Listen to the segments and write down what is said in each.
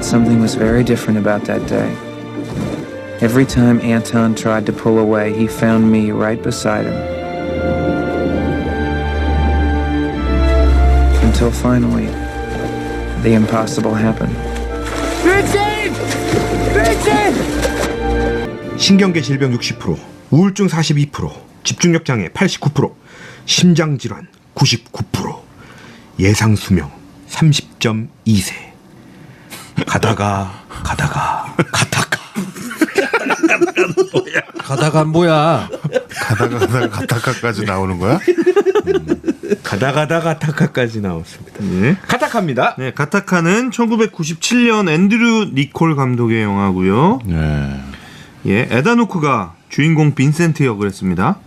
But something was very different about that day. Every time Anton tried to pull away, he found me right beside him. Until finally, the impossible happened. 신경계 질병 60%, 우울증 42%, 집중력 장애 89%, 심장 질환 99%, 예상 수명 30.2세. 가다가 가다가 뭐야? 가다가 가타카까지 나오는 거야? 가다가 타카까지 나왔습니다. 네. 가타카입니다. 네, 가타카는 1997년 앤드류 니콜 감독의 영화고요. 네. 예, 에다노크가 주인공 빈센트 역을 했습니다.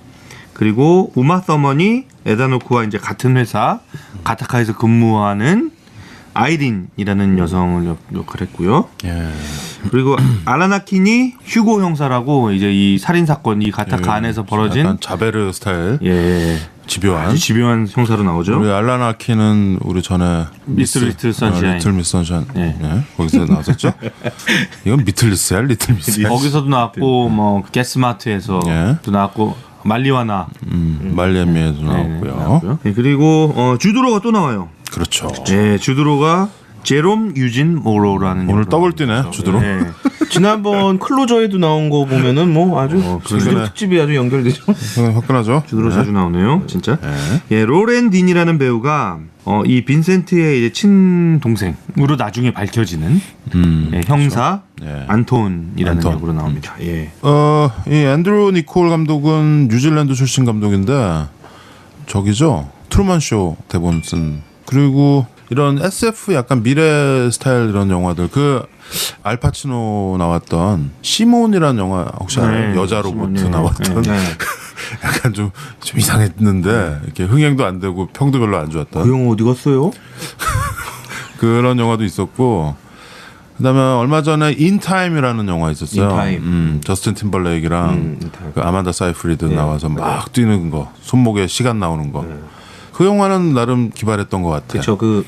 그리고 우마 서먼이 에다노크와 이제 같은 회사 가타카에서 근무하는 아이린이라는 여성을 역할했고요. 예. 그리고 알라나킨이 휴고 형사라고 이제 이 살인 사건 이 가타카 안에서 벌어진 약간 자베르 스타일. 예, 집요한. 아주 집요한 형사로 나오죠. 우리 알라나키는 우리 전에 리틀 선샤인. 리틀 미스 선샤인. 예. 네. 거기서 나왔었죠. 이건 리틀 미스야, 리틀 미스. 거기서도 나왔고 뭐 게스마트에서도 예. 나왔고 말리와나 말리엠미에도 나왔고요. 네, 그리고 주드로가 또 나와요. 그렇죠. 네, 주드로가 제롬 유진 모로라는 오늘 역을 더블 뛰네, 주드로. 네. 지난번 클로저에도 나온 거 보면은 뭐 아주 그러네. 특집이 아주 연결되죠. 화끈하죠. 주드로 자주 나오네요, 진짜. 네. 예, 로렌 딘이라는 배우가 이 빈센트의 이제 친동생으로 나중에 밝혀지는 예, 형사 네. 안톤이라는 안톤. 역으로 나옵니다. 예. 이 앤드루 니콜 감독은 뉴질랜드 출신 감독인데 저기죠. 트루먼 쇼 대본 쓴. 그리고 이런 SF 약간 미래 스타일 이런 영화들 그 알파치노 나왔던 시몬이라는 영화 혹시 알아요? 여자 로봇 시몬, 나왔던 네. 약간 좀 이상했는데 이렇게 흥행도 안 되고 평도 별로 안 좋았던 그 영화 어디 갔어요? 그런 영화도 있었고 그다음에 얼마 전에 인타임이라는 영화 있었어요. 인타임. 저스틴 팀벌레이크랑 그 아만다 사이프리드 나와서 막 뛰는 거, 손목에 시간 나오는 거. 그 영화는 나름 기발했던 것 같아요. 그렇죠. 그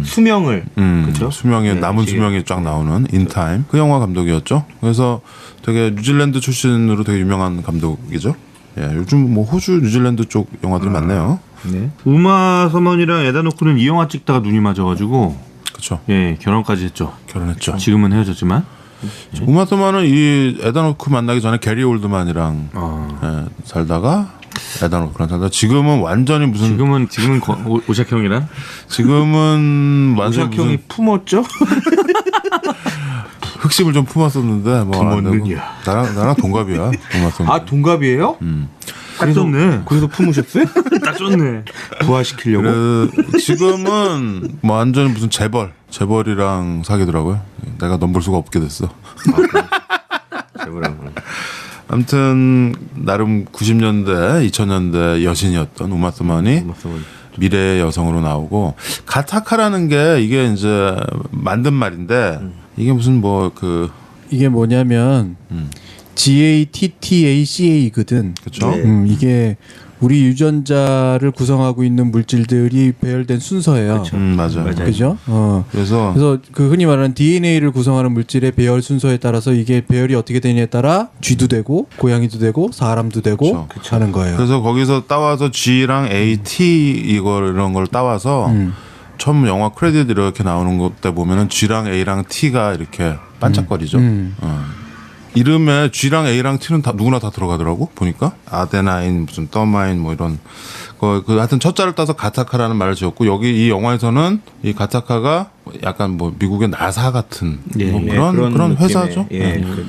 수명을 그렇죠. 수명이 남은 수명이 쫙 나오는 인타임. 그 영화 감독이었죠. 그래서 되게 뉴질랜드 출신으로 되게 유명한 감독이죠. 예, 요즘 뭐 호주, 뉴질랜드 쪽 영화들이 많네요. 네. 우마 서먼이랑 에다노크는 이 영화 찍다가 눈이 맞아가지고 그렇죠. 예, 결혼까지 했죠. 결혼했죠. 지금은 헤어졌지만. 우마 서먼은 이 에다노크 만나기 전에 게리 올드만이랑 예, 살다가 에다노크랑 살다가 지금은 완전히 무슨 지금은 오샥 형이랑 지금은 완전 오샥 형이 품었죠? 흑심을 좀 품었었는데 뭐 안 되고. 품었느냐. 나랑 동갑이야. 우마 서먼. 아 동갑이에요? 딱 좋네. 그래서 품으셨어요? 딱 좋네. 부화시키려고. 지금은 뭐 완전히 무슨 재벌이랑 사귀더라고요. 내가 넘볼 수가 없게 됐어. 아무튼 나름 90년대, 2000년대 여신이었던 우마 서먼이 미래의 여성으로 나오고 가타카라는 게 이게 이제 만든 말인데 이게 무슨 뭐 그 이게 뭐냐면 GATTACA거든. 그렇죠. 이게 우리 유전자를 구성하고 있는 물질들이 배열된 순서예요. 맞아요. 그죠? 그래서 그 흔히 말하는 DNA를 구성하는 물질의 배열 순서에 따라서 이게 배열이 어떻게 되냐에 따라 쥐도 되고 고양이도 되고 사람도 되고 하는 거예요. 그래서 거기서 따와서 G랑 AT 이런 걸 따와서 처음 영화 크레딧 이렇게 나오는 것 때 보면은 G랑 A랑 T가 이렇게 반짝거리죠. 이름에 G랑 A랑 T는 다 누구나 다 들어가더라고 보니까 아데나인 무슨 더마인 뭐 이런 그 하여튼 첫 자를 따서 가타카라는 말을 지었고 여기 이 영화에서는 이 가타카가 약간 뭐 미국의 나사 같은 뭐 그런 회사죠.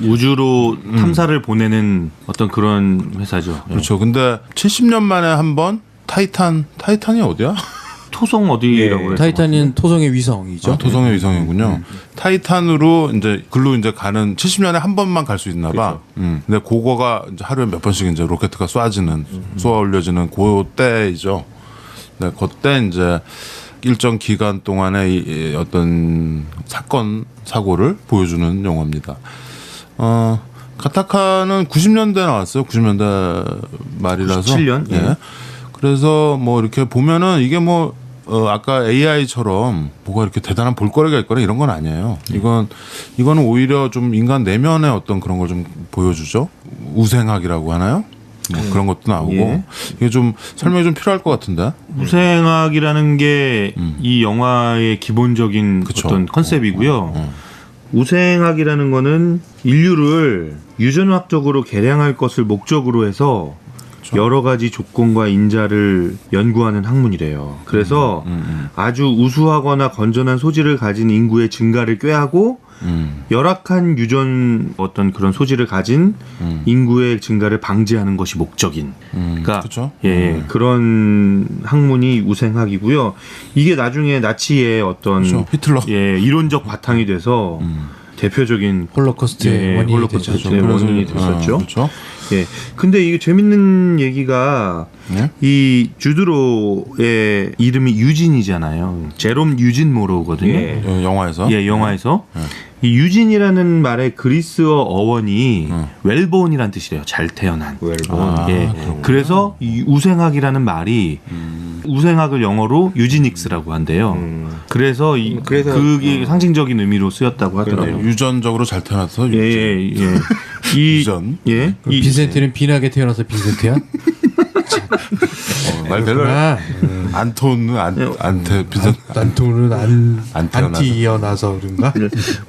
우주로 탐사를 보내는 어떤 그런 회사죠. 그렇죠. 근데 70년 만에 한 번 타이탄이 어디야? 토성 어디라고 그래요? 타이탄은 토성의 위성이죠. 토성의 위성이군요. 타이탄으로 이제 글로 이제 가는 70년에 한 번만 갈 수 있나 봐. 근데 그거가 이제 하루에 몇 번씩 이제 로켓가 쏘아 올려지는 그때이죠. 네, 그때 이제 일정 기간 동안의 이 어떤 사고를 보여주는 영화입니다. 가타카는 90년대 나왔어요. 90년대 말이라서. 97년? 예. 그래서 뭐 이렇게 보면은 이게 뭐 아까 AI처럼 뭐가 이렇게 대단한 볼거리가 있거나 이런 건 아니에요. 이거는 오히려 좀 인간 내면의 어떤 그런 걸 좀 보여주죠. 우생학이라고 하나요? 뭐 그런 것도 나오고 예. 이게 좀 설명이 좀 필요할 것 같은데. 우생학이라는 게 이 영화의 기본적인 그쵸. 어떤 컨셉이고요. 우생학이라는 거는 인류를 유전학적으로 개량할 것을 목적으로 해서 여러 가지 조건과 인자를 연구하는 학문이래요. 그래서 아주 우수하거나 건전한 소질을 가진 인구의 증가를 꾀하고 열악한 유전 어떤 그런 소질을 가진 인구의 증가를 방지하는 것이 목적인. 그러니까 그쵸? 예, 그런 학문이 우생학이고요. 이게 나중에 나치의 어떤 그쵸. 히틀러. 예, 이론적 바탕이 돼서 대표적인 홀로코스트의 원인이 홀로코스트 되죠. 원인이 됐었죠. 그렇죠. 예. 근데 이게 재밌는 얘기가 네? 이 주드로의 이름이 유진이잖아요. 제롬 유진 모로거든요. 예. 영화에서. 예, 영화에서 이 유진이라는 말의 그리스어 어원이 웰본이란 뜻이래요. 잘 태어난. 웰본. 예. 그래서 이 우생학이라는 말이 우생학을 영어로 유지닉스라고 한대요. 그래서 그래서 그게 상징적인 의미로 쓰였다고 하더라고요. 유전적으로 잘 태어나서 예, 예, 예. 이 유전. 예. 이 빈센트는 빈하게 태어나서 빈센트야? 말 별로 안톤은 안테 비전 난토는 안 태어나서. 안티어나서 그런가?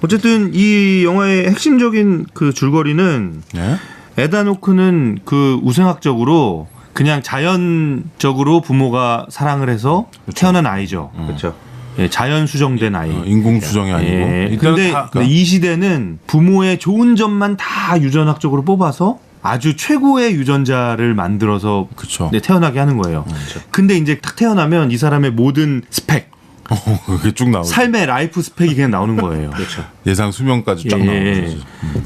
어쨌든 이 영화의 핵심적인 그 줄거리는 예? 에다노크는 그 우생학적으로 그냥 자연적으로 부모가 사랑을 해서 태어난 아이죠. 그렇죠. 예, 자연 수정된 아이. 인공 수정이 아니고. 예. 이때는 근데 다- 이 시대는 부모의 좋은 점만 다 유전학적으로 뽑아서 아주 최고의 유전자를 만들어서 그쵸. 네, 태어나게 하는 거예요. 근데 이제 딱 태어나면 이 사람의 모든 스펙, 그게 쭉 나오죠. 삶의 라이프 스펙이 그냥 나오는 거예요. 그렇죠. 예상 수명까지 쫙 예. 나오는 거죠.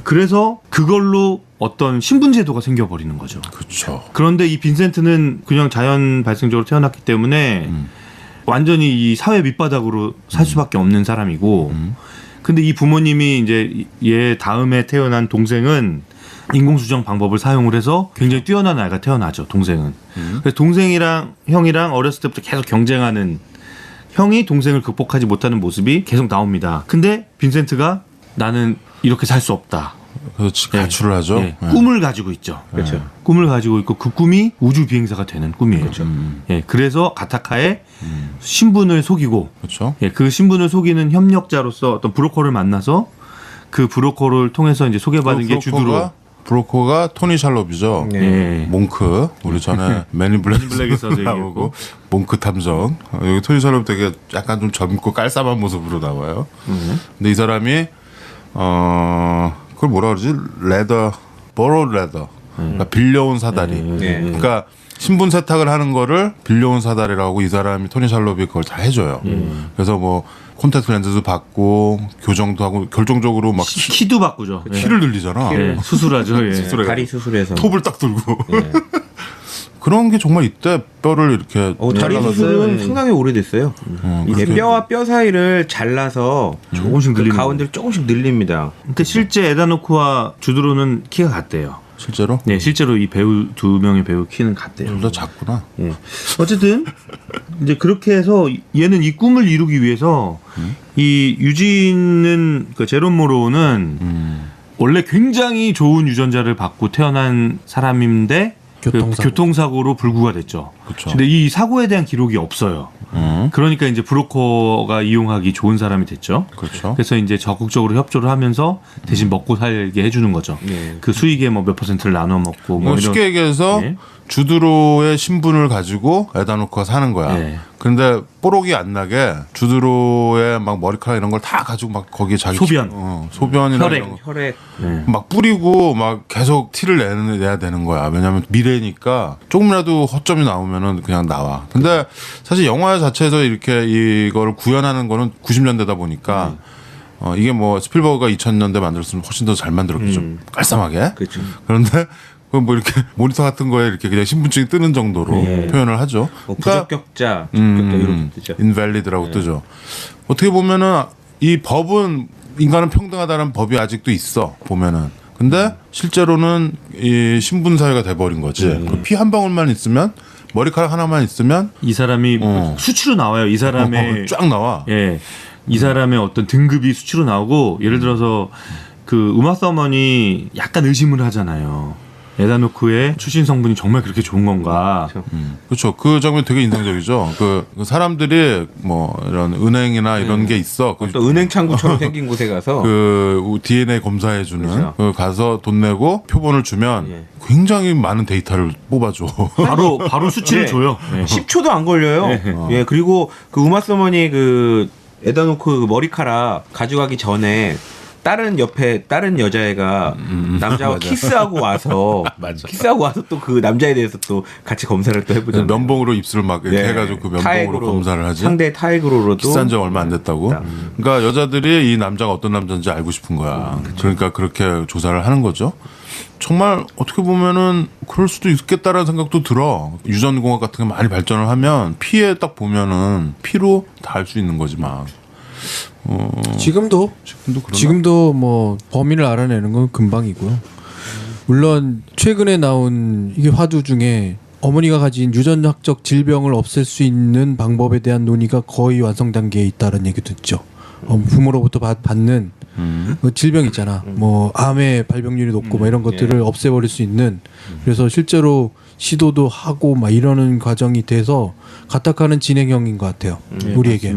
그래서 그걸로 어떤 신분제도가 생겨버리는 거죠. 그렇죠. 그런데 이 빈센트는 그냥 자연 발생적으로 태어났기 때문에 완전히 이 사회 밑바닥으로 살 수밖에 없는 사람이고, 근데 이 부모님이 이제 얘 다음에 태어난 동생은 인공수정 방법을 사용을 해서 굉장히 뛰어난 아이가 태어나죠. 동생은. 그래서 동생이랑 형이랑 어렸을 때부터 계속 경쟁하는, 형이 동생을 극복하지 못하는 모습이 계속 나옵니다. 근데 빈센트가 나는 이렇게 살 수 없다. 그래서 가출을 하죠. 예, 예. 꿈을 가지고 있죠. 그렇죠. 꿈을 가지고 있고 그 꿈이 우주 비행사가 되는 꿈이에요. 예, 그래서 가타카의 신분을 속이고, 그렇죠. 예, 그 신분을 속이는 협력자로서 어떤 브로커를 만나서 그 브로커를 통해서 이제 소개받은 게 주드로. 브로커가 토니 샬롭이죠. 예. 몽크 우리 전에 맨인 블랙에서도 블랙에서 나오고 얘기했고. 몽크 탐정 여기 토니 샬롭 되게 약간 좀 젊고 깔쌈한 모습으로 나와요. 근데 이 사람이 그걸 뭐라 그러지? 레더 버로 레더 그러니까 빌려온 사다리. 예. 그러니까 신분 세탁을 하는 거를 빌려온 사다리라고 이 사람이 토니 샬롭이 그걸 다 해줘요. 그래서 뭐 콘택트 렌즈도 받고 교정도 하고 결정적으로 막 키도 바꾸죠. 키를 늘리잖아. 예, 수술하죠. 예. 다리 수술해서. 톱을 딱 들고 예. 그런 게 정말 이때 뼈를 이렇게 다리 잘라놨어요. 수술은 예. 상당히 오래됐어요. 이게 그렇게- 뼈와 뼈 사이를 잘라서 조금씩 그 늘리는 가운데를 조금씩 늘립니다. 근데 실제 에다노크와 주드로는 키가 같대요. 실제로 네, 실제로 이 배우 두 명의 배우 키는 같대요. 둘 다 작구나. 예. 어쨌든 이제 그렇게 해서 얘는 이 꿈을 이루기 위해서 이 유진은 그 제롬 모로우는 원래 굉장히 좋은 유전자를 받고 태어난 사람인데 교통사고. 교통사고로 불구가 됐죠. 그쵸. 근데 이 사고에 대한 기록이 없어요. 그러니까 이제 브로커가 이용하기 좋은 사람이 됐죠. 그렇죠. 그래서 이제 적극적으로 협조를 하면서 대신 먹고 살게 해주는 거죠. 예. 그 수익의 뭐 몇 퍼센트를 나눠 먹고 뭐 뭐 이런. 쉽게 얘기해서 예. 주드로의 신분을 가지고 에다노크가 사는 거야. 예. 근데 뽀록이 안 나게 주드로의 막 머리카락 이런 걸 다 가지고 막 거기에 자기 소변. 소변이나 혈액. 이런 거 혈액. 막 뿌리고 막 계속 티를 내야 되는 거야. 왜냐하면 미래니까 조금이라도 허점이 나오면은 그냥 나와. 근데 사실 영화 자체에서 이렇게 이걸 구현하는 거는 90년대다 보니까 이게 뭐 스필버그가 2000년대 만들었으면 훨씬 더 잘 만들었겠죠. 깔쌈하게. 그렇죠. 그런데 그 뭐 이렇게 모니터 같은 거에 이렇게 그냥 신분증이 뜨는 정도로 예. 표현을 하죠. 뭐 부적격자, 적격자 이렇게 뜨죠. 인밸리드라고 뜨죠. 어떻게 보면은 이 법은 인간은 평등하다는 법이 아직도 있어 보면은. 근데 실제로는 이 신분 사회가 돼버린 거지. 피 한 방울만 있으면 머리카락 하나만 있으면 이 사람이 수치로 나와요. 이 사람의 쫙 나와. 예, 이 사람의 어떤 등급이 수치로 나오고 예를 들어서 그 우마 서먼이 약간 의심을 하잖아요. 에다노크의 출신 성분이 정말 그렇게 좋은 건가? 그렇죠. 그 장면 되게 인상적이죠. 그 사람들이 뭐 이런 은행이나 이런 게 있어. 또 은행 창구처럼 생긴 곳에 가서 그 DNA 검사해주는 그렇죠. 그 가서 돈 내고 표본을 주면 예. 굉장히 많은 데이터를 뽑아줘. 바로 수치를 네. 줘요. 네. 10초도 안 걸려요. 예, 그리고 그 우마 서머니 그 에다노크 그 머리카락 가져가기 전에 다른 여자애가 남자와 키스하고 와서 또 그 남자에 대해서 또 같이 검사를 또 해보잖아요. 면봉으로 입술을 막 이렇게 네. 해가지고 그 면봉으로 타액으로, 검사를 하지. 상대 타액으로도 키스한 지 얼마 안 됐다고. 그러니까 여자들이 이 남자가 어떤 남자인지 알고 싶은 거야. 그러니까 그렇게 조사를 하는 거죠. 정말 어떻게 보면은 그럴 수도 있겠다라는 생각도 들어. 유전공학 같은 게 많이 발전을 하면 피에 딱 보면은 피로 다 알 수 있는 거지 막. 지금도 뭐 범인을 알아내는 건 금방이고요. 물론 최근에 나온 이게 화두 중에 어머니가 가진 유전학적 질병을 없앨 수 있는 방법에 대한 논의가 거의 완성 단계에 있다는 얘기도 있죠. 부모로부터 받는 그 질병 있잖아. 뭐 암의 발병률이 높고 뭐 이런 것들을 없애버릴 수 있는. 그래서 실제로 시도도 하고 막 이러는 과정이 돼서 가타카는 진행형인 것 같아요. 우리에게.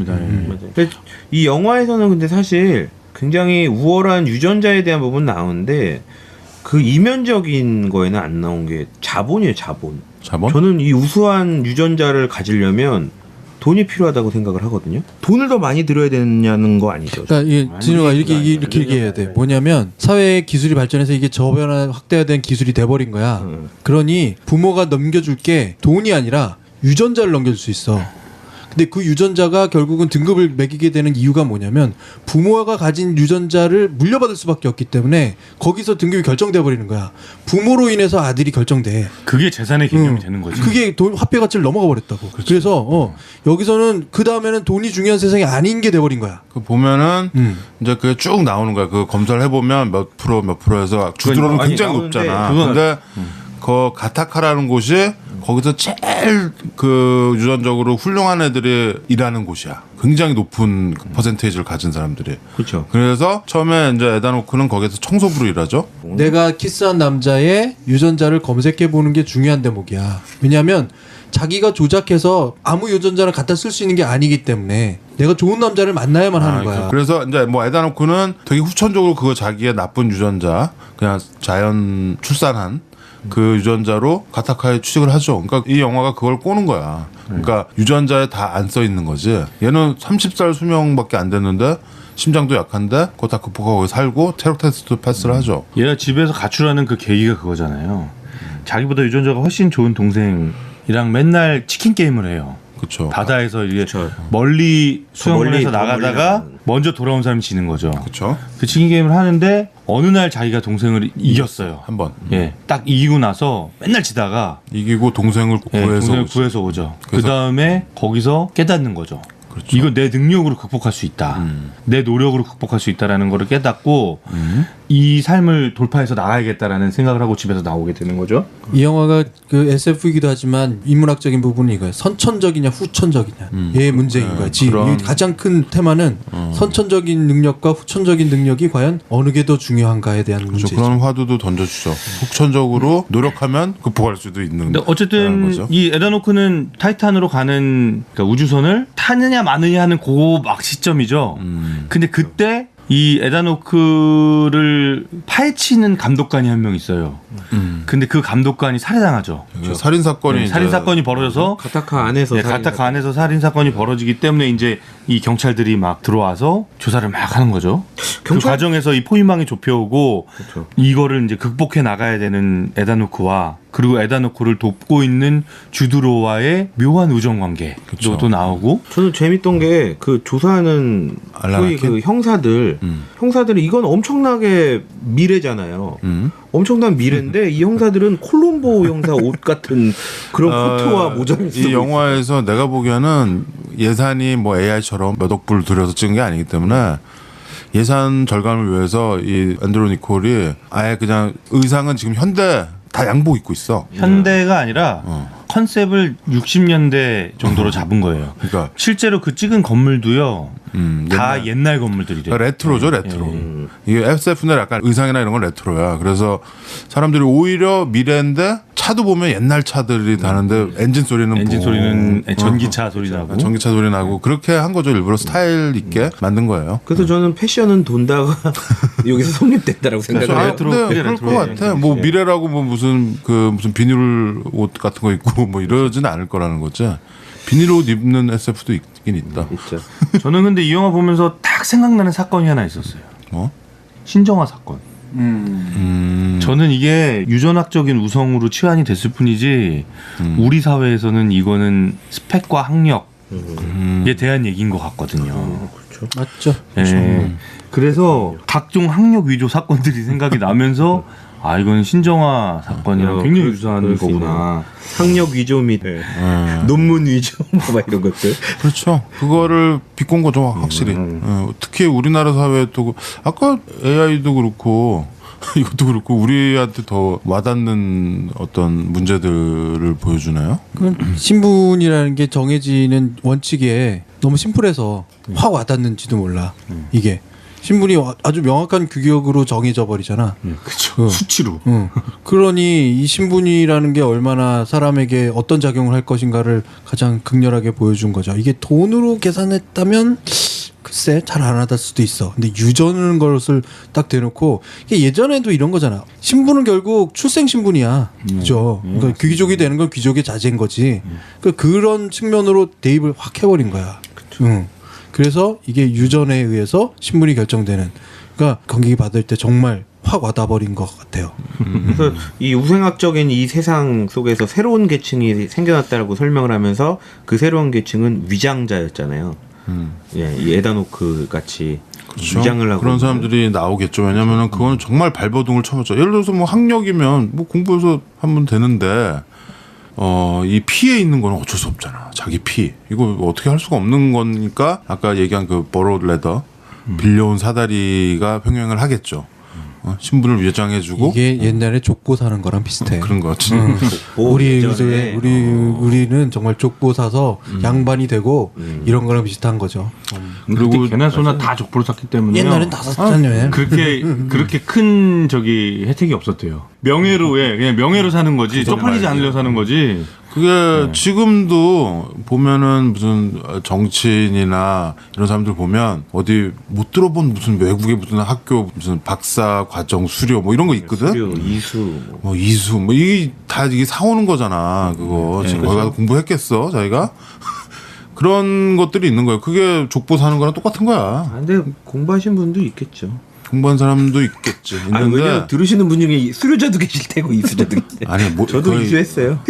이 영화에서는 근데 사실 굉장히 우월한 유전자에 대한 부분 나오는데 그 이면적인 거에는 안 나온 게 자본이에요. 자본? 저는 이 우수한 유전자를 가지려면 돈이 필요하다고 생각을 하거든요. 돈을 더 많이 들여야 되냐는 거 아니죠? 그러니까 진우가 이렇게 얘기해야 돼. 뭐냐면 사회의 기술이 발전해서 이게 저변화 확대화된 기술이 돼버린 거야. 그러니 부모가 넘겨줄 게 돈이 아니라 유전자를 넘겨줄 수 있어. 근데 그 유전자가 결국은 등급을 매기게 되는 이유가 뭐냐면 부모가 가진 유전자를 물려받을 수밖에 없기 때문에 거기서 등급이 결정돼 버리는 거야. 부모로 인해서 아들이 결정돼. 그게 재산의 개념이 되는 거지. 그게 화폐 가치를 넘어가 버렸다고. 그래서 여기서는 그 다음에는 돈이 중요한 세상이 아닌 게 돼버린 거야. 그 보면은 이제 그게 쭉 나오는 거야. 그 검사를 해보면 몇 프로에서 주드로는 굉장히 높잖아. 근데 그 가타카라는 곳이 거기서 제일 그 유전적으로 훌륭한 애들이 일하는 곳이야. 굉장히 높은 퍼센테이지를 가진 사람들이. 그렇죠. 그래서 처음에 이제 에다노크는 거기서 청소부로 일하죠. 내가 키스한 남자의 유전자를 검색해 보는 게 중요한 대목이야. 왜냐하면 자기가 조작해서 아무 유전자를 갖다 쓸 수 있는 게 아니기 때문에 내가 좋은 남자를 만나야만 하는 거야. 그래서 이제 뭐 에다노크는 되게 후천적으로 그거 자기의 나쁜 유전자 그냥 자연 출산한 그 유전자로 가타카에 취직을 하죠. 그러니까 이 영화가 그걸 꼬는 거야. 그러니까 유전자에 다 안 써 있는 거지. 얘는 30살 수명밖에 안 됐는데 심장도 약한데 그거 다 극복하고 거기 살고 체력 테스트도 패스를 하죠. 얘가 집에서 가출하는 그 계기가 그거잖아요. 자기보다 유전자가 훨씬 좋은 동생이랑 맨날 치킨 게임을 해요. 그렇죠. 바다에서 이게 멀리 수영을 해서 나가다가 먼저 돌아온 사람이 지는 거죠. 그렇죠. 그 치킨 게임을 하는데 어느 날 자기가 동생을 이겼어요. 한 번. 예, 딱 이기고 나서 맨날 지다가 이기고 동생을 구해서 오죠. 그 다음에 거기서 깨닫는 거죠. 그렇죠. 이건 내 능력으로 극복할 수 있다. 내 노력으로 극복할 수 있다라는 거를 깨닫고 이 삶을 돌파해서 나가야겠다라는 생각을 하고 집에서 나오게 되는 거죠. 이 영화가 그 SF이기도 하지만 인문학적인 부분이 이거예요. 선천적이냐 후천적이냐 얘의 문제인 거야. 지금 가장 큰 테마는 선천적인 능력과 후천적인 능력이 과연 어느 게 더 중요한가에 대한 문제죠. 그런 화두도 던져주죠. 후천적으로 노력하면 극복할 수도 있는. 근데 어쨌든 거죠. 이 에다노크는 타이탄으로 가는 그러니까 우주선을 타느냐 마느냐 하는 그 막 시점이죠. 근데 그때 이 에다노크를 파헤치는 감독관이 한 명 있어요. 근데 그 감독관이 살해당하죠. 살인 사건이 살인 사건이 벌어져서 가타카 안에서 가타카 안에서 살인 사건이 벌어지기 때문에 이제 이 경찰들이 막 들어와서 조사를 막 하는 거죠. 그 과정에서 이 포위망이 좁혀오고 이거를 이제 극복해 나가야 되는 에다노크와 그리고 에다노크를 돕고 있는 주드로와의 묘한 우정 관계도 나오고. 저는 재밌던 게 그 조사하는 소위 그 형사들이 이건 엄청나게 미래잖아요. 엄청난 미래인데 이 형사들은 콜롬보 형사 옷 같은 그런 코트와 모자를 쓰고 이 영화에서 내가 보기에는 예산이 뭐 AI처럼 몇 억 불 들여서 찍은 게 아니기 때문에 예산 절감을 위해서 이 앤드루 니콜이 아예 그냥 의상은 지금 현대 다 양복 입고 있어. 현대가 아니라 컨셉을 60년대 정도로 잡은 거예요. 그러니까 실제로 그 찍은 건물도요. 다 옛날 건물들이래요. 레트로죠, 레트로. 이게 SF는 약간 의상이나 이런 건 레트로야. 그래서 사람들이 오히려 미래인데 차도 보면 옛날 차들이 다는데 엔진 소리는 전기차 소리 나고 전기차 소리 나고 그렇게 한 거죠. 일부러 스타일 있게 만든 거예요. 그래서 저는 패션은 돈다가 여기서 성립됐다라고 생각해요. 그럴 것 같아. 뭐 미래라고 뭐 무슨 비닐 옷 같은 거 입고 뭐 이러지는 않을 거라는 거지. 비닐 옷 입는 SF도 있긴 있다. 있죠. 저는 근데 이 영화 보면서 딱 생각나는 사건이 하나 있었어요. 뭐? 신정아 사건. 저는 이게 유전학적인 우성으로 치환이 됐을 뿐이지 우리 사회에서는 이거는 스펙과 학력에 대한 얘기인 것 같거든요. 그렇죠. 맞죠. 네. 그래서 각종 학력 위조 사건들이 생각이 나면서 아 이건 신정아 사건이랑 굉장히 유사한 거구나. 학력 위조 및 논문 위조 뭐 이런 것들. 그렇죠. 그거를 비꼰 거죠, 확실히. 특히 우리나라 사회에 또 아까 AI도 그렇고 이것도 그렇고 우리한테 더 와닿는 어떤 문제들을 보여주나요? 신분이라는 게 정해지는 원칙에 너무 심플해서 확 와닿는지도 몰라. 이게 신분이 아주 명확한 규격으로 정해져 버리잖아. 그렇죠. 수치로. 그러니 이 신분이라는 게 얼마나 사람에게 어떤 작용을 할 것인가를 가장 극렬하게 보여준 거죠. 이게 돈으로 계산했다면 글쎄 잘 안 하다 수도 있어. 근데 유전을 것을 딱 대놓고 이게 예전에도 이런 거잖아. 신분은 결국 출생 신분이야. 그죠? 그러니까 귀족이 되는 건 귀족의 자제인 거지. 그러니까 그런 측면으로 대입을 확 해버린 거야. 그래서 이게 유전에 의해서 신분이 결정되는. 그러니까 관객이 받을 때 정말 확 와닿아버린 것 같아요. 그래서 이 우생학적인 이 세상 속에서 새로운 계층이 생겨났다고 설명을 하면서 그 새로운 계층은 위장자였잖아요. 예, 이 에다노크 같이 그렇죠. 위장을 하고 그런 사람들이 나오겠죠. 왜냐면은 그거는 정말 발버둥을 쳐봤죠. 예를 들어서 뭐 학력이면 뭐 공부해서 하면 되는데 이 피에 있는 거는 어쩔 수 없잖아. 자기 피. 이거 어떻게 할 수가 없는 거니까 아까 얘기한 그 버로드 레더 빌려온 사다리가 평행을 하겠죠. 신분을 위장해주고 이게 옛날에 족보 사는 거랑 비슷해. 그런 거지. 우리는 정말 족보 사서 양반이 되고 이런 거랑 비슷한 거죠. 그리고 개나 소나 다 족보를 샀기 때문에 옛날엔 다 샀잖아요. 그렇게 큰 혜택이 없었대요. 명예로 그냥 명예로 사는 거지. 쪽팔리지 않으려 사는 거지. 그게 지금도 보면은 무슨 정치인이나 이런 사람들 보면 어디 못 들어본 무슨 외국의 무슨 학교 무슨 박사 과정 수료 뭐 이런 거 있거든. 수료, 이수 뭐 이수 뭐 이게 다 이게 사오는 거잖아. 그거 지금 거기 가서 공부했겠어 자기가? 그런 것들이 있는 거예요. 그게 족보 사는 거랑 똑같은 거야. 근데 공부하신 분도 있겠죠. 공부한 사람도 있겠지. 아니, 왜냐면 들으시는 분 중에 수료자도 계실 테고 이수자도 계실 테고. 아니 뭐 저도 이수했어요.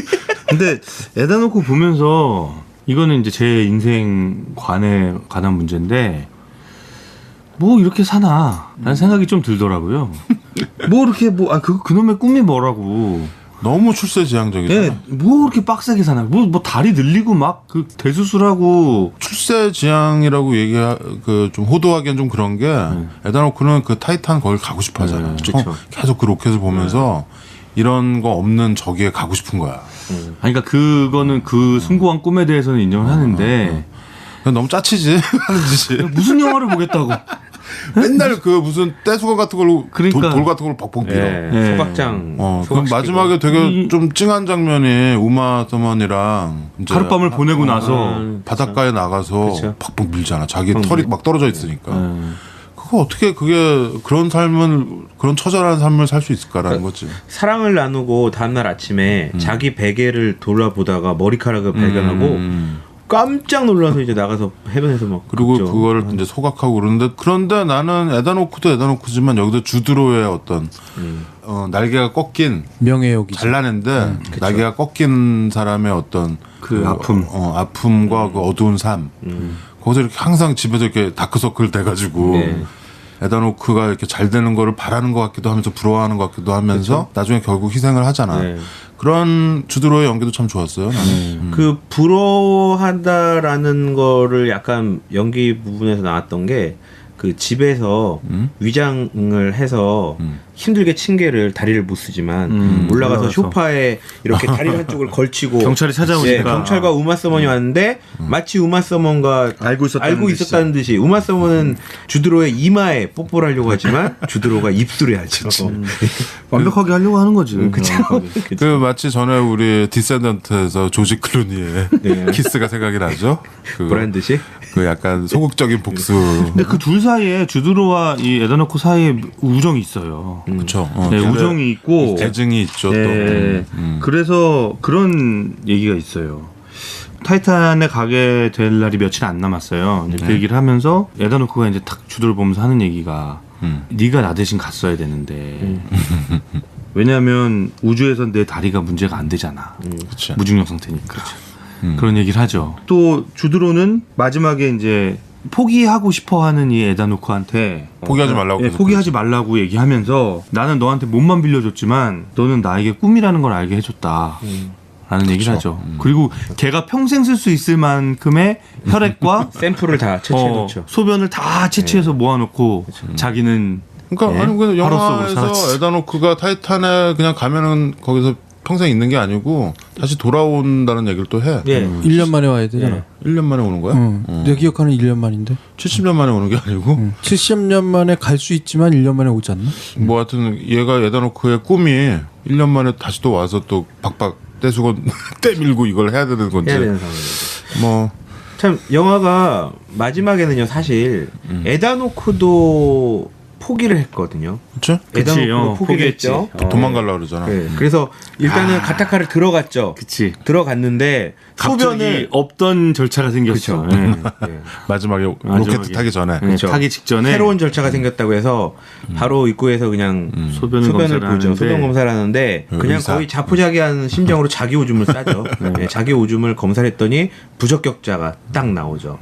근데 에다노크 보면서 이거는 이제 제 인생관에 관한 문제인데 뭐 이렇게 사나 라는 생각이 좀 들더라고요. 뭐 이렇게 그놈의 꿈이 뭐라고. 너무 출세지향적이잖아. 네, 뭐 이렇게 빡세게 사나. 뭐 다리 늘리고 막 그 대수술하고. 출세지향이라고 좀 호도하기엔 좀 그런 게 에다노크는 그 타이탄 거기 가고 싶어 하잖아. 계속 그 로켓을 보면서 이런 거 없는 저기에 가고 싶은 거야. 아니, 그러니까 그거는 그 숭고한 꿈에 대해서는 인정을 하는데 너무 짜치지 하는 짓이. 무슨 영화를 보겠다고. 맨날 그 무슨 떼수건 같은 걸로 그러니까. 돌 같은 걸로 벅벅 밀어. 소각장. 그럼 마지막에 되게 좀 찡한 장면이 우마 서먼이랑 이제 하룻밤을 보내고 나서 바닷가에 나가서 그쵸. 벅벅 밀잖아. 자기 털이 막 떨어져 있으니까. 그거 어떻게 그런 처절한 삶을 살 수 있을까라는 거지. 사랑을 나누고 다음날 아침에 자기 베개를 돌아보다가 머리카락을 발견하고 깜짝 놀라서 이제 나가서 해변에서 막 그리고 걷죠. 그거를 이제 소각하고 그런데 나는 에다노크도 에다노크지만 여기서 주드로의 어떤 날개가 꺾인 명예욕이 잘라낸데 날개가 꺾인 사람의 어떤 그 아픔. 아픔과 그 어두운 삶. 거기서 이렇게 항상 집에서 이렇게 다크서클 돼가지고 에다노크가 이렇게 잘 되는 거를 바라는 것 같기도 하면서 부러워하는 것 같기도 하면서 나중에 결국 희생을 하잖아. 그런 주드로의 연기도 참 좋았어요. 그 부러워한다라는 거를 약간 연기 부분에서 나왔던 게 그 집에서 위장을 해서 힘들게 층계를 다리를 못 쓰지만 올라가서 소파에 이렇게 다리 한쪽을 걸치고 경찰이 찾아오니까 예, 경찰과 우마 서머니 왔는데 마치 우마 서머니가 알고 있었다는 듯이 우마 서머니는 주드로의 이마에 뽀뽀를 하려고 하지만 주드로가 입술에 하죠. 완벽하게 하려고 하는 거지. 그 마치 전에 우리 디센던트에서 조지 클루니의 네. 키스가 생각이 나죠. 그, 보란듯이 그 약간 소극적인 복수. 근데 그 둘 사이에 주드로와 이 에다노크 사이에 우정이 있어요. 그렇죠. 네, 우정이 있고 애증이 있죠. 네, 또. 그래서 그런 얘기가 있어요. 타이탄에 가게 될 날이 며칠 안 남았어요. 이제 그 얘기를 하면서 에다노크가 이제 탁 주드를 보면서 하는 얘기가 네가 나 대신 갔어야 되는데 왜냐하면 우주에선 내 다리가 문제가 안 되잖아. 그치. 무중력 상태니까. 그런 얘기를 하죠. 또 주드로는 마지막에 이제 포기하고 싶어하는 이 에다노크한테 포기하지 말라고. 예, 포기하지 말라고 얘기하면서 나는 너한테 몸만 빌려줬지만 너는 나에게 꿈이라는 걸 알게 해줬다. 라는 얘기를 하죠. 그리고 걔가 평생 쓸 수 있을 만큼의 혈액과 샘플을 다 채취해놓죠. 소변을 다 채취해서 모아놓고 자기는 그러니까 아니 그 바로 속으로 영화에서 살았지. 에다노크가 타이탄에 그냥 가면은 거기서 평생 있는 게 아니고 다시 돌아온다는 얘기를 또 해. 예. 1년 만에 와야 되잖아. 1년 만에 오는 거야? 내가 기억하는 1년 만인데. 70년 만에 오는 게 아니고. 70년 만에 갈 수 있지만 1년 만에 오지 않나? 뭐 하여튼 얘가 에다노크의 꿈이 1년 만에 다시 또 와서 또 박박 떼수건 떼밀고 이걸 해야 되는 건지. 해야 되는 상황이죠. 뭐 참 영화가 마지막에는요 사실 에다노크도 포기를 했거든요. 그렇죠? 에다노크도 포기를 했죠. 도망가려고 그러잖아. 네. 그래서 일단은 가타카를 들어갔죠. 그치. 들어갔는데 갑자기 소변을 없던 절차가 생겼어. 예. 네. 마지막에 로켓 타기 전에. 그렇죠. 타기 직전에 새로운 절차가 생겼다고 해서 바로 입구에서 그냥 소변을 보죠. 검사를 소변 검사를 하는데 그냥 의사. 거의 자포자기한 심정으로 자기 오줌을 싸죠. 네, 자기 오줌을 검사를 했더니 부적격자가 딱 나오죠.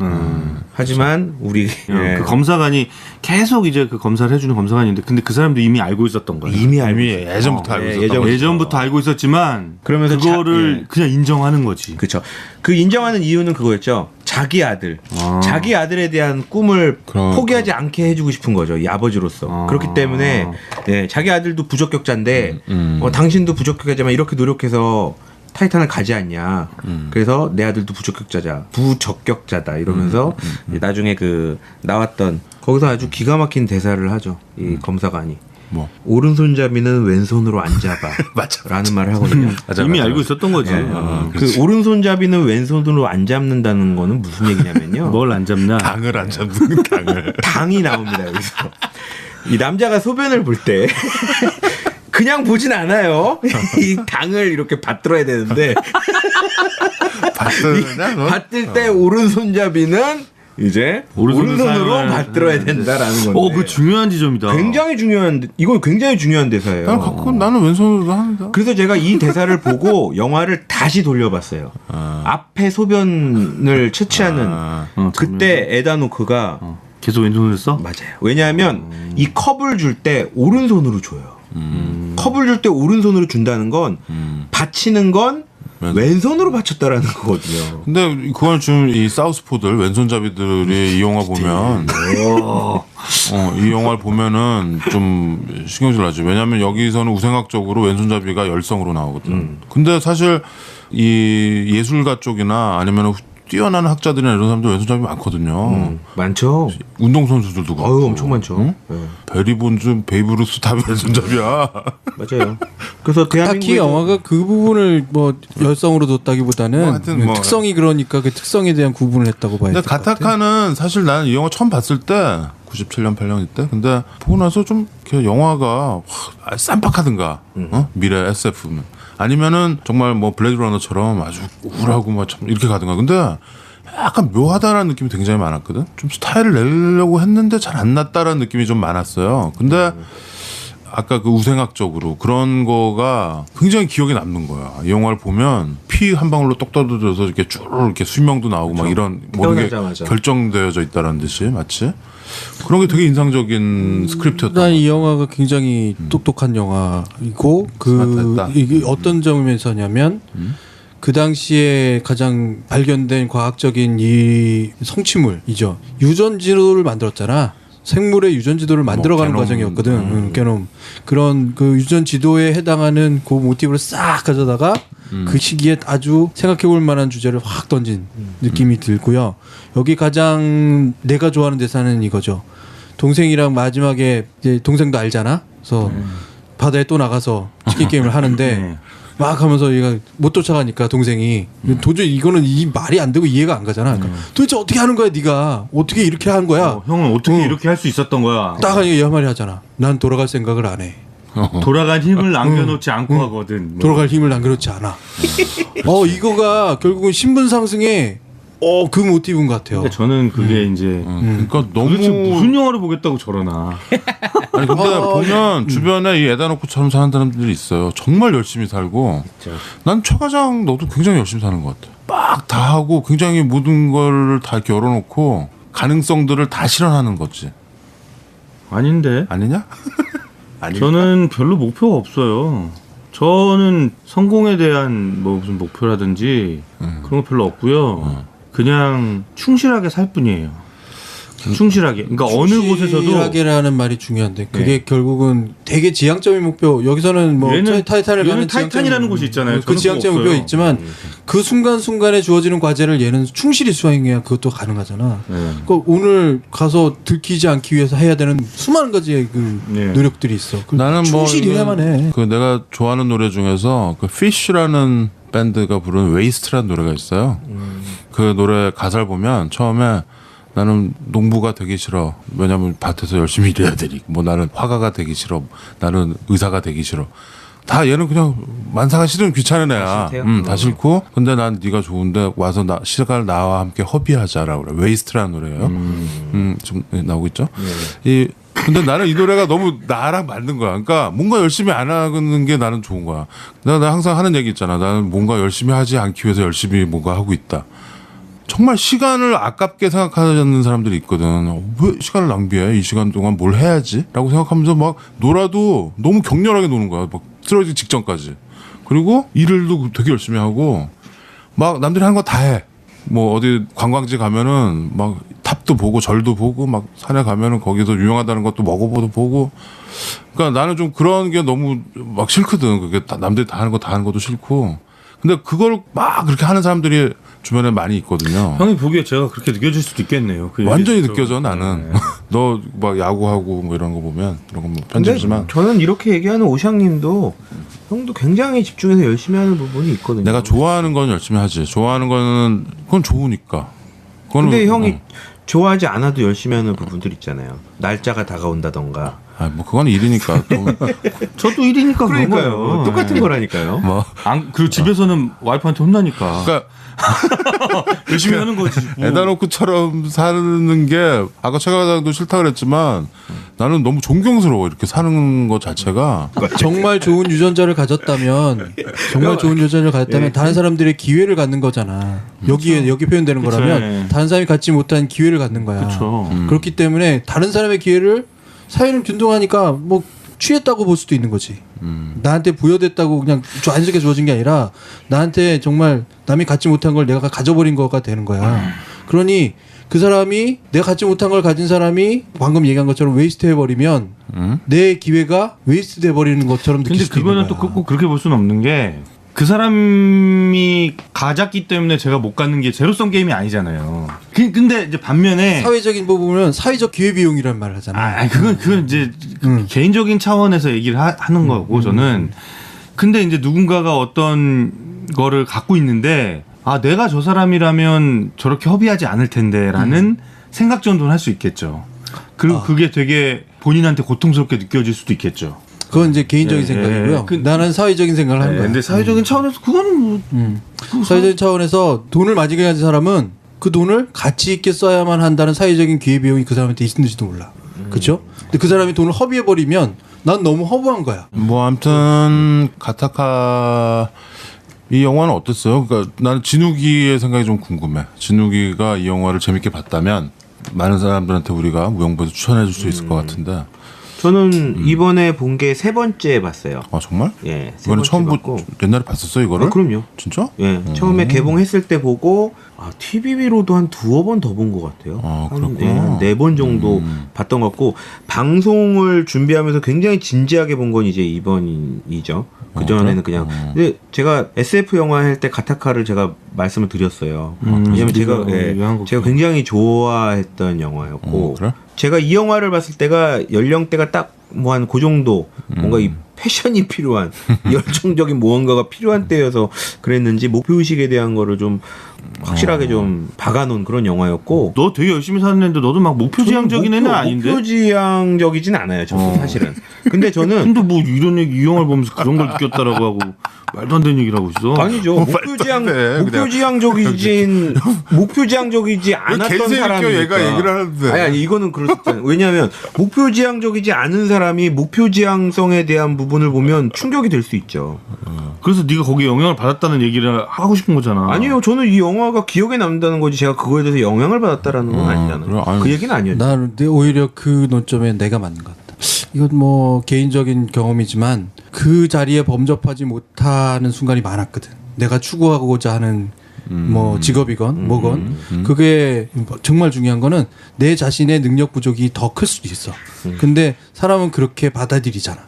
하지만 우리 그 검사관이 계속 이제 그 검사를 해주는 검사관인데 근데 그 사람도 이미 알고 있었던 거예요. 이미 알고 이미 있어요. 예전부터 알고 네, 있었던 예전부터 알고 있었지만 그러면서 그거를 그냥 인정하는 거지. 그렇죠. 그 인정하는 이유는 그거였죠. 자기 아들, 자기 아들에 대한 꿈을 포기하지 않게 해주고 싶은 거죠. 이 아버지로서. 그렇기 때문에 네, 자기 아들도 부적격자인데 당신도 부적격자지만 이렇게 노력해서 타이탄을 가지 않냐. 그래서 내 아들도 부적격자다 이러면서 나중에 그 나왔던 거기서 아주 기가 막힌 대사를 하죠. 이 검사관이. 뭐 오른손잡이는 왼손으로 안 잡아. 라는 말을 하거든요. 이미 알고 있었던 거지. 그 오른손잡이는 왼손으로 안 잡는다는 거는 무슨 얘기냐면요. 뭘 안 잡냐? 당을 안 잡는 당을. 당이 나옵니다. 여기서 이 남자가 소변을 볼 때 그냥 보진 않아요. 이 당을 이렇게 받들어야 되는데 받들 때 오른손잡이는 이제 오른손으로 받들어야 된다라는 건데. 그 중요한 지점이다. 굉장히 중요한 이건 굉장히 중요한 대사예요. 가끔 나는 왼손으로 합니다. 그래서 제가 이 대사를 보고 영화를 다시 돌려봤어요. 앞에 소변을 채취하는 그때 에다노크가 계속 왼손으로 써? 맞아요. 왜냐하면 이 컵을 줄 때 오른손으로 줘요. 컵을 줄 때 오른손으로 준다는 건 받치는 건 왼손으로 받쳤다라는 거거든요. 근데 그걸 지금 이 사우스포들 왼손잡이들이 이 영화 보면 이 영화를 보면은 좀 신경질 나지. 왜냐하면 여기서는 우생학적으로 왼손잡이가 열성으로 나오거든. 근데 사실 이 예술가 쪽이나 아니면 뛰어난 학자들이나 이런 사람들 왼손잡이 많거든요. 많죠. 운동선수들도 그렇고. 아유, 엄청 많죠. 응? 네. 베리본즈, 베이브루스 다 왼손잡이야. 맞아요. 그래서 딱히 영화가 그 부분을 뭐 열성으로 뒀다기보다는 뭐 하여튼 뭐 특성이 그러니까 그 특성에 대한 구분을 했다고 봐야 근데 될 것 같아요. 가타카는 사실 나는 이 영화 처음 봤을 때 97년 8년 때 근데 보고 나서 좀 영화가 쌈박하든가 미래 SF면 아니면은 정말 뭐 블레이드 러너처럼 아주 우울하고 막 참 이렇게 가든가. 근데 약간 묘하다라는 느낌이 굉장히 많았거든. 좀 스타일을 내려고 했는데 잘 안 났다라는 느낌이 좀 많았어요. 근데 아까 그 우생학적으로 그런 거가 굉장히 기억에 남는 거야. 이 영화를 보면 피 한 방울로 똑 떨어져서 이렇게 쭉 이렇게 수명도 나오고 그렇죠. 막 이런 모든 게 결정되어져 있다라는 듯이 마치 그런 게 되게 인상적인 스크립트였다. 난 이 영화가 굉장히 똑똑한 영화이고 이게 어떤 점에서냐면 그 당시에 가장 발견된 과학적인 이 성취물이죠. 유전지를 만들었잖아. 생물의 유전 지도를 만들어가는 게놈. 과정이었거든. 게놈. 그런 그 유전 지도에 해당하는 그 모티브를 싹 가져다가 그 시기에 아주 생각해볼 만한 주제를 확 던진 느낌이 들고요. 여기 가장 내가 좋아하는 대사는 이거죠. 동생이랑 마지막에 이제 동생도 알잖아. 그래서 바다에 또 나가서 치킨 게임을 하는데 막 하면서 얘가 못 쫓아가니까 동생이 도저히 이거는 이 말이 안 되고 이해가 안 가잖아. 그러니까 도대체 어떻게 하는 거야 네가 어떻게 이렇게 한 거야? 형은 어떻게 이렇게 할 수 있었던 거야? 딱 하니까 이 말이 하잖아. 난 돌아갈 생각을 안 해. 돌아간 힘을 남겨놓지 않고 하거든. 뭐. 돌아갈 힘을 남겨놓지 않아. 이거가 결국은 신분 상승의 그 모티브인 것 같아요. 그러니까 저는 그게 이제 그러니까 너무 도대체 무슨 영화를 보겠다고 저러나. 아니 근데 보면 주변에 이 에다노크처럼 사는 사람들이 있어요. 정말 열심히 살고. 난 최과장 너도 굉장히 열심히 사는 것 같아. 막 다 하고 굉장히 모든 걸 다 이렇게 열어놓고 가능성들을 다 실현하는 거지. 아닌데. 아니냐? 저는 별로 목표가 없어요. 저는 성공에 대한 뭐 무슨 목표라든지 그런 거 별로 없고요. 그냥 충실하게 살 뿐이에요. 충실하게. 그러니까 어느 곳에서도 충실하게라는 말이 중요한데 그게 결국은 되게 지향적인 목표. 여기서는 뭐 타이탄을 가는 타이탄이라는 곳이 있잖아요. 그 지향적 목표가 있지만 그 순간순간에 주어지는 과제를 얘는 충실히 수행해야 그것도 가능하잖아. 그러니까 오늘 가서 들키지 않기 위해서 해야 되는 수많은 가지의 그 노력들이 있어. 나는 충실히 해야만 해. 그 내가 좋아하는 노래 중에서 그 피쉬라는 밴드가 부른 웨이스트라는 노래가 있어요. 그 노래 가사를 보면 처음에 나는 농부가 되기 싫어. 왜냐면 밭에서 열심히 일해야 되니까. 뭐 나는 화가가 되기 싫어. 나는 의사가 되기 싫어. 다 얘는 그냥 만사가 싫으면 귀찮은 애야. 다 싫고. 근데 난 네가 좋은데 와서 시간을 나와 함께 허비하자라고 그래. 웨이스트라는 노래예요. 좀 나오고 있죠. 근데 나는 이 노래가 너무 나랑 맞는 거야. 그러니까 뭔가 열심히 안 하는 게 나는 좋은 거야. 내가 항상 하는 얘기 있잖아. 나는 뭔가 열심히 하지 않기 위해서 열심히 뭔가 하고 있다. 정말 시간을 아깝게 생각하는 사람들이 있거든. 왜 시간을 낭비해? 이 시간 동안 뭘 해야지? 라고 생각하면서 막 놀아도 너무 격렬하게 노는 거야. 막 쓰러지기 직전까지. 그리고 일을도 되게 열심히 하고 막 남들이 하는 거 다 해. 뭐 어디 관광지 가면은 막 탑도 보고 절도 보고 막 산에 가면은 거기서 유명하다는 것도 먹어보도 보고. 그러니까 나는 좀 그런 게 너무 막 싫거든. 그게 남들이 다 하는 거 다 하는 것도 싫고. 근데 그걸 막 그렇게 하는 사람들이 주변에 많이 있거든요. 형이 보기에 제가 그렇게 느껴질 수도 있겠네요. 완전히 느껴져 나는. 너 막 야구하고 뭐 이런 거 보면 이런 거 뭐 편집지만 저는 이렇게 얘기하는 오샹님도 형도 굉장히 집중해서 열심히 하는 부분이 있거든요. 내가 좋아하는 건 열심히 하지. 좋아하는 거는 그건 좋으니까. 근데 형이 좋아하지 않아도 열심히 하는 부분들 있잖아요. 날짜가 다가온다던가. 뭐 그건 일이니까. 저도 일이니까 그런 그러니까요. 거예요. 똑같은 거라니까요. 뭐 그리고 집에서는 와이프한테 혼나니까. 그러니까 열심히 하는 거지. 에다노크처럼 사는 게 아까 최 과장도 싫다 그랬지만 나는 너무 존경스러워. 이렇게 사는 것 자체가. 정말 좋은 유전자를 가졌다면 다른 사람들의 기회를 갖는 거잖아. 여기 표현되는 거라면 다른 사람이 갖지 못한 기회를 갖는 거야. 그렇기 때문에 다른 사람의 기회를 사회는 균등하니까 뭐 취했다고 볼 수도 있는 거지. 나한테 부여됐다고 그냥 자연스럽게 주어진 게 아니라 나한테 정말 남이 갖지 못한 걸 내가 가져버린 거가 되는 거야. 그러니 그 사람이 내가 갖지 못한 걸 가진 사람이 방금 얘기한 것처럼 웨이스트 해버리면 내 기회가 웨이스트 돼버리는 것처럼 느낄 수도 있는 거야. 근데 그거는 또 꼭 그렇게 볼 수는 없는 게 그 사람이 가졌기 때문에 제가 못 갖는 게 제로섬 게임이 아니잖아요. 근데 이제 반면에 사회적인 부분은 사회적 기회 비용이라는 말을 하잖아. 그건 이제 개인적인 차원에서 얘기를 하는 거고 저는. 근데 이제 누군가가 어떤 거를 갖고 있는데 내가 저 사람이라면 저렇게 허비하지 않을 텐데라는 생각 정도는 할 수 있겠죠. 그리고 그게 되게 본인한테 고통스럽게 느껴질 수도 있겠죠. 그건 이제 개인적인 생각이고요. 나는 사회적인 생각을 하는 거야. 근데 사회적인 차원에서 그거는 뭐 사회적인 차원에서 돈을 많이 가진 사람은 그 돈을 가치 있게 써야만 한다는 사회적인 기회 비용이 그 사람한테 있는지도 몰라. 그렇죠? 근데 그 사람이 돈을 허비해 버리면 난 너무 허무한 거야. 뭐 아무튼 가타카 이 영화는 어땠어요? 그러니까 나는 진욱이의 생각이 좀 궁금해. 진욱이가 이 영화를 재밌게 봤다면 많은 사람들한테 우리가 무용부에서 추천해 줄 수 있을 것 같은데. 저는 이번에 본 게 세 번째 봤어요. 아 정말? 예. 이거는 처음 옛날에 봤었어 이거를? 그럼요. 진짜? 예. 처음에 개봉했을 때 보고 TV로도 한 2번 더 본 것 같아요. 그렇구나. 한 4번 정도 봤던 것 같고, 방송을 준비하면서 굉장히 진지하게 본 건 이제 이번이죠. 그전에는 그냥. 근데 제가 SF 영화 할 때 가타카를 제가 말씀을 드렸어요. 왜냐면 제가 굉장히 좋아했던 영화였고, 그래? 제가 이 영화를 봤을 때가 연령대가 딱 뭐 한 그 정도 뭔가 이 패션이 필요한 열정적인 무언가가 필요한 때여서 그랬는지 목표의식에 대한 거를 좀 확실하게 좀 박아놓은 그런 영화였고. 너 되게 열심히 사는 애인데 너도 막 목표지향적인 애는 아닌데? 목표지향적이진 않아요, 저도 사실은. 근데 저는 근데 뭐 이런 얘기 이 영화를 보면서 그런 걸 느꼈다라고 하고 말도 안 되는 얘기를 하고 있어. 아니죠. 목표지향적이지 않았던 사람이니까. 얘가 얘기를 하는데. 아니 이거는 그럴 수 있잖아요. 왜냐하면 목표지향적이지 않은 사람이 목표지향성에 대한 부분을 보면 충격이 될 수 있죠. 그래서 네가 거기에 영향을 받았다는 얘기를 하고 싶은 거잖아. 아니요, 저는 이 영화가 기억에 남는다는 거지 제가 그거에 대해서 영향을 받았다라는 건 아니잖아요. 그 얘기는 아니었죠. 나는 오히려 그 논점에 내가 맞는 것 같다. 이건 뭐 개인적인 경험이지만 그 자리에 범접하지 못하는 순간이 많았거든. 내가 추구하고자 하는 뭐 직업이건 뭐건 그게 정말 중요한 거는 내 자신의 능력 부족이 더 클 수도 있어. 근데 사람은 그렇게 받아들이잖아.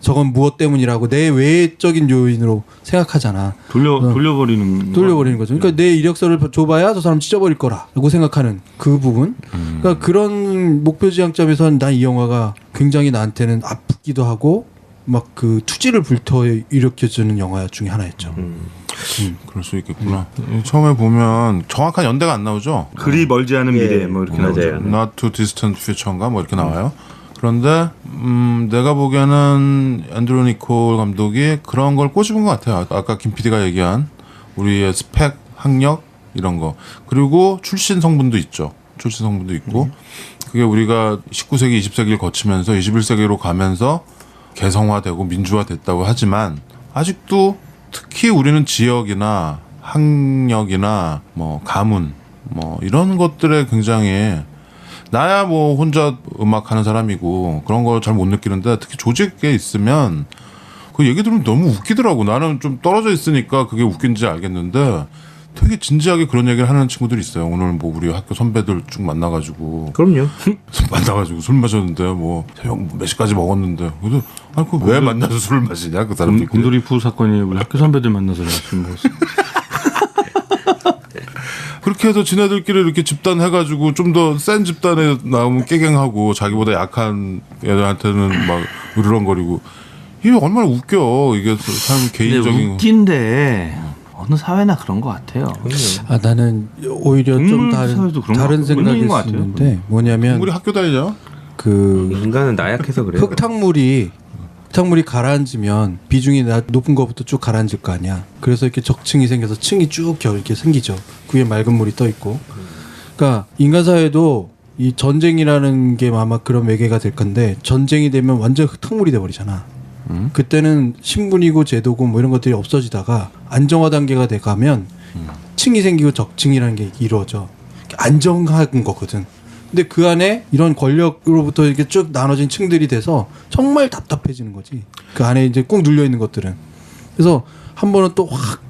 저건 무엇 때문이라고 내 외적인 요인으로 생각하잖아. 돌려버리는 거죠. 그러니까 내 이력서를 줘봐야 저 사람 찢어버릴 거라고 생각하는 그 부분. 그러니까 그런 목표지향점에서는 난 이 영화가 굉장히 나한테는 아프기도 하고 막 그 투지를 불터 일으켜주는 영화 중에 하나였죠. 그럴 수 있겠구나. 처음에 보면 정확한 연대가 안 나오죠. 그리 멀지 않은 미래 뭐 이렇게 나오죠. Not too distant future인가 뭐 이렇게 나와요. 그런데 내가 보기에는 앤드루 니콜 감독이 그런 걸 꼬집은 것 같아요. 아까 김 PD가 얘기한 우리의 스펙, 학력 이런 거. 그리고 출신 성분도 있죠. 출신 성분도 있고 그게 우리가 19세기, 20세기를 거치면서 21세기로 가면서 개성화되고 민주화됐다고 하지만 아직도 특히 우리는 지역이나 학력이나 뭐 가문 뭐 이런 것들에 굉장히 나야 뭐 혼자 음악하는 사람이고 그런 걸 잘 못 느끼는데 특히 조직에 있으면 그 얘기 들으면 너무 웃기더라고. 나는 좀 떨어져 있으니까 그게 웃긴지 알겠는데 되게 진지하게 그런 얘기를 하는 친구들이 있어요. 오늘 뭐 우리 학교 선배들 쭉 만나가지고 그럼요. 만나가지고 술 마셨는데 뭐 형 몇 시까지 먹었는데 그래도 아니 그 왜 만나서 술을 마시냐 그 사람들. 곰돌이푸 사건이 우리 학교 선배들 만나서 술 먹었어. 그렇게 해서 지네들끼리 이렇게 집단 해가지고 좀 더 센 집단에 나오면 깨갱하고 자기보다 약한 애들한테는 막 으르렁거리고 이게 얼마나 웃겨. 이게 사람 개인적인. 웃긴데 어느 사회나 그런 것 같아요. 나는 오히려 좀 다른 생각일 수 있는데 뭐냐면 우리 학교 다니죠. 그 인간은 나약해서 그래요. 흙탕물이 가라앉으면 비중이 높은 것부터 쭉 가라앉을 거 아니야. 그래서 이렇게 적층이 생겨서 층이 쭉 이렇게 생기죠. 그 위에 맑은 물이 떠 있고. 그러니까 인간 사회도 이 전쟁이라는 게 아마 그런 매개가 될 건데 전쟁이 되면 완전 흙탕물이 돼 버리잖아. 그때는 신분이고 제도고 뭐 이런 것들이 없어지다가 안정화 단계가 돼 가면 층이 생기고 적층이라는 게 이루어져. 안정한 거거든. 근데 그 안에 이런 권력으로부터 이렇게 쭉 나눠진 층들이 돼서 정말 답답해지는 거지. 그 안에 이제 꼭 눌려 있는 것들은. 그래서 한 번은 또 확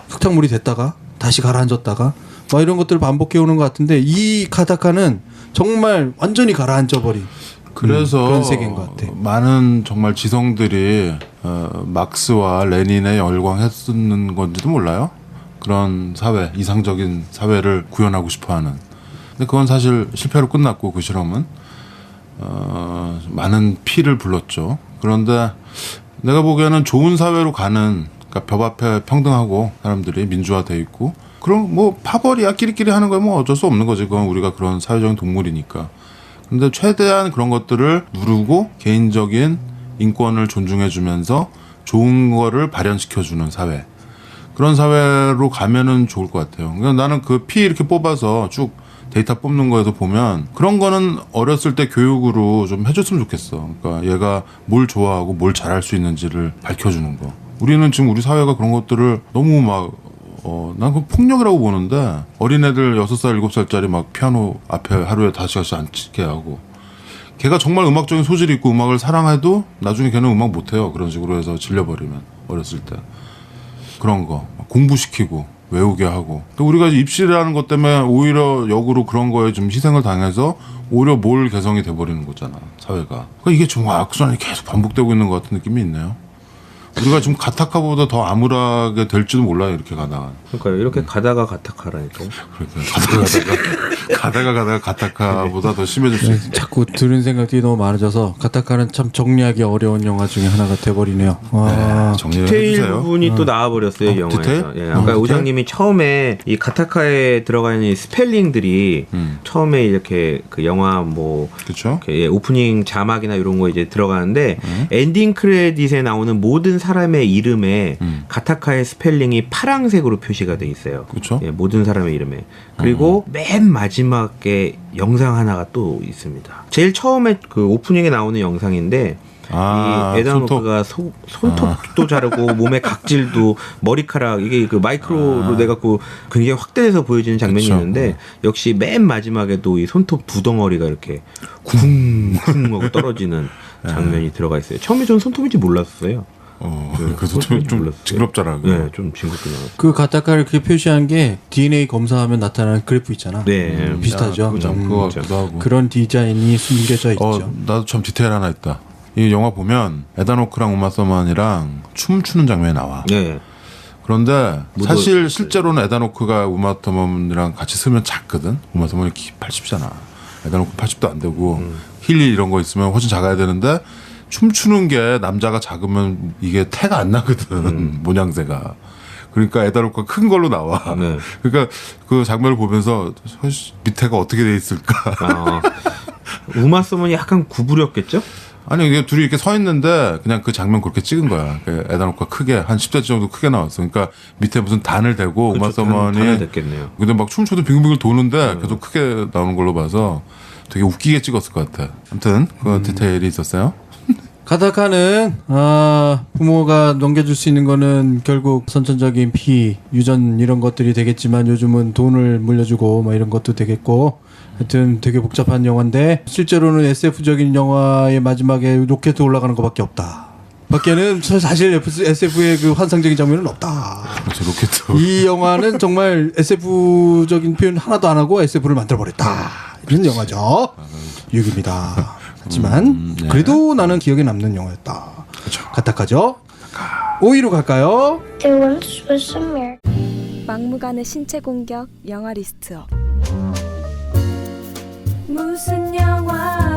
흙탕물이 됐다가 다시 가라앉았다가 막 이런 것들을 반복해 오는 것 같은데 이 가타카는 정말 완전히 가라앉아 버린. 그래서 그런 세계인 것 같아. 많은 정말 지성들이 막스와 레닌에 열광했었는 건지도 몰라요. 그런 사회, 이상적인 사회를 구현하고 싶어하는. 근데 그건 사실 실패로 끝났고 그 실험은 많은 피를 불렀죠. 그런데 내가 보기에는 좋은 사회로 가는, 그러니까 법 앞에 평등하고 사람들이 민주화돼 있고 그럼 뭐 파벌이야 끼리끼리 하는 거야 뭐 어쩔 수 없는 거지. 그건 우리가 그런 사회적인 동물이니까. 근데 최대한 그런 것들을 누르고 개인적인 인권을 존중해주면서 좋은 거를 발현시켜주는 사회. 그런 사회로 가면은 좋을 것 같아요. 그러니까 나는 그 피 이렇게 뽑아서 쭉 데이터 뽑는 거에서 보면 그런 거는 어렸을 때 교육으로 좀 해줬으면 좋겠어. 그러니까 얘가 뭘 좋아하고 뭘 잘할 수 있는지를 밝혀주는 거. 우리는 지금 우리 사회가 그런 것들을 너무 막 난 그 폭력이라고 보는데 어린애들 6살, 7살짜리 막 피아노 앞에 하루에 5시간씩 앉게 하고 걔가 정말 음악적인 소질이 있고 음악을 사랑해도 나중에 걔는 음악 못해요. 그런 식으로 해서 질려버리면 어렸을 때 그런 거 공부시키고 외우게 하고 또 우리가 입시라는 것 때문에 오히려 역으로 그런 거에 좀 희생을 당해서 오히려 몰 개성이 돼버리는 거잖아 사회가. 그러니까 이게 좀 악순환이 계속 반복되고 있는 것 같은 느낌이 있네요. 우리가 지금 가타카보다 더 암울하게 될지도 몰라요 이렇게 가다가. 그러니까 이렇게 가다가 가타카라니까요. 가다가 가타카보다 더 심해질 수 있어. 자꾸 들은 생각들이 너무 많아져서 가타카는 참 정리하기 어려운 영화 중에 하나가 돼버리네요. 와. 정리를 디테일 해주세요. 부분이 또 나와버렸어요 영화에서. 디테일? 예, 아까 디테일? 오장님이 처음에 이 가타카에 들어가 있는 이 스펠링들이 처음에 이렇게 그 영화 뭐 그렇죠. 이렇게 오프닝 자막이나 이런 거 이제 들어가는데 엔딩 크레딧에 나오는 모든 사람의 이름에 가타카의 스펠링이 파랑색으로 표시가 돼 있어요. 그렇죠. 예, 모든 사람의 이름에. 그리고 맨 마지막에 영상 하나가 또 있습니다. 제일 처음에 그 오프닝에 나오는 영상인데 이 에다노크가 손톱도 자르고 몸의 각질도 머리카락 이게 그 마이크로로 돼갖고 굉장히 확대해서 보여지는 장면이 그쵸. 있는데 역시 맨 마지막에도 이 손톱 두 덩어리가 이렇게 쿵쿵 하고 떨어지는 장면이 들어가 있어요. 처음에 전 손톱인지 몰랐어요. 그래서 좀 징그럽잖아. 네, 좀 징그럽게 나왔어요. 그 가타카를 그렇게 표시한 게 DNA 검사하면 나타나는 그래프 있잖아. 네, 비슷하죠. 그거 같기도 하고. 그런 디자인이 숨겨져 있죠. 나도 참 디테일 하나 있다. 이 영화 보면 에다노크랑 우마 서먼이랑 춤추는 장면이 나와. 네. 그런데 사실 실제로는 에다노크가 우마 서먼이랑 같이 쓰면 작거든. 우마 서먼이 키 80잖아. 에다노크 80도 안 되고 힐 이런 거 있으면 훨씬 작아야 되는데 춤추는 게 남자가 작으면 이게 태가 안 나거든. 모양새가. 그러니까 에다노크가 큰 걸로 나와. 네. 그러니까 그 장면을 보면서 밑에가 어떻게 돼 있을까. 우마 서먼이 약간 구부렸겠죠? 아니 이게 둘이 이렇게 서 있는데 그냥 그 장면 그렇게 찍은 거야. 에다노크가 크게 한 10cm 정도 크게 나왔어. 그러니까 밑에 무슨 단을 대고 우마 서먼이 됐겠네요. 근데 막 춤춰도 빙글빙글 도는데 계속 크게 나오는 걸로 봐서 되게 웃기게 찍었을 것 같아. 아무튼 그 디테일이 있었어요. 가타카는 부모가 넘겨줄 수 있는 거는 결국 선천적인 피, 유전 이런 것들이 되겠지만 요즘은 돈을 물려주고 뭐 이런 것도 되겠고 하여튼 되게 복잡한 영화인데 실제로는 SF적인 영화의 마지막에 로켓 올라가는 것밖에 없다. 밖에는 사실 SF의 그 환상적인 장면은 없다. 그렇죠, 로켓. 이 영화는 정말 SF적인 표현 하나도 안 하고 SF를 만들어버렸다. 이런 영화죠. 6입니다. 하지만 네. 그래도 나는 기억에 남는 영화였다. 그렇죠. 가타카죠. 5위로 갈까요? There once was a mirror. 막무가내 신체 공격 영화 리스트업. 무슨 영화